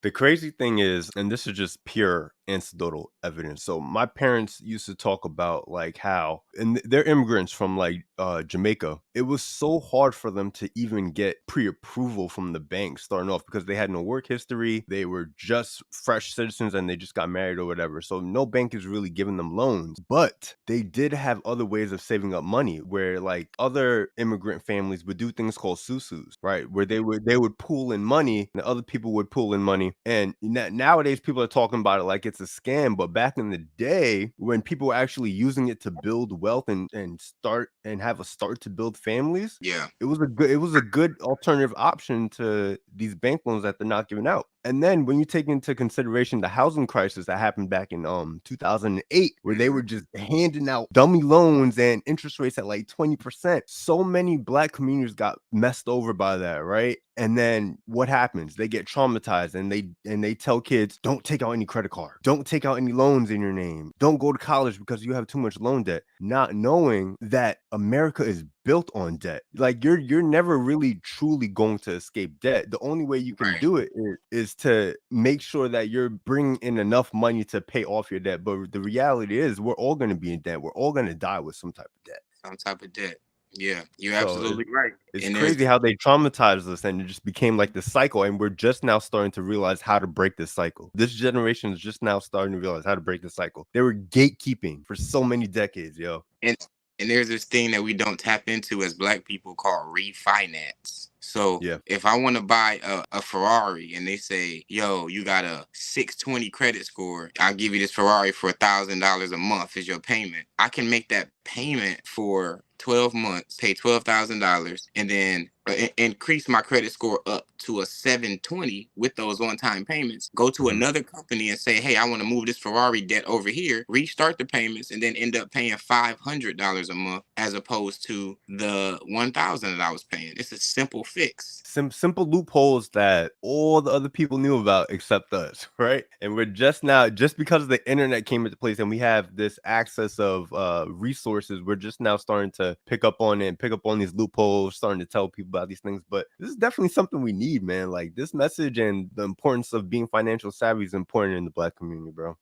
The crazy thing is, and this is just pure anecdotal evidence. So my parents used to talk about like how, and they're immigrants from like Jamaica. It was so hard for them to even get pre-approval from the bank starting off because they had no work history. They were just fresh citizens and they just got married or whatever. So no bank is really giving them loans. But they did have other ways of saving up money where like other immigrant families would do things called susus, right? Where they would pool in money and other people would pool in money. And nowadays people are talking about it like it's a scam. But back in the day, when people were actually using it to build wealth and start and have a start to build families, Yeah. it was a good alternative option to these bank loans that they're not giving out. And then when you take into consideration the housing crisis that happened back in 2008, where they Mhm. were just handing out dummy loans and interest rates at like 20%, so many black communities got messed over by that, right? And then what happens? They get traumatized and they tell kids, don't take out any credit card, don't take out any loans in your name, don't go to college because you have too much loan debt, not knowing that America is built on debt. Like you're never really truly going to escape debt. The only way you can Right. do it is to make sure that you're bringing in enough money to pay off your debt. But the reality is, we're all going to be in debt. We're all going to die with some type of debt. Some type of debt. Yeah, you're So absolutely right. it's And there's crazy how they traumatized us and it just became like the cycle. And we're just now starting to realize how to break this cycle. This generation is just now starting to realize how to break the cycle. They were gatekeeping for so many decades, yo. and and there's this thing that we don't tap into as black people called refinance. So Yeah. if I want to buy a Ferrari and they say, yo, you got a 620 credit score, I'll give you this Ferrari for $1,000 a month as your payment. I can make that payment for 12 months, pay $12,000, and then increase my credit score up to a 720 with those on-time payments. Go to Mhm. another company and say, hey, I want to move this Ferrari debt over here, restart the payments, and then end up paying $500 a month as opposed to the 1,000 that I was paying. It's a simple fix. Simple loopholes that all the other people knew about except us, right? And we're just now, just because the internet came into place and we have this access of resources, we're just now starting to pick up on it and pick up on these loopholes, starting to tell people about these things. But this is definitely something we need, man. Like this message and the importance of being financial savvy is important in the black community, bro.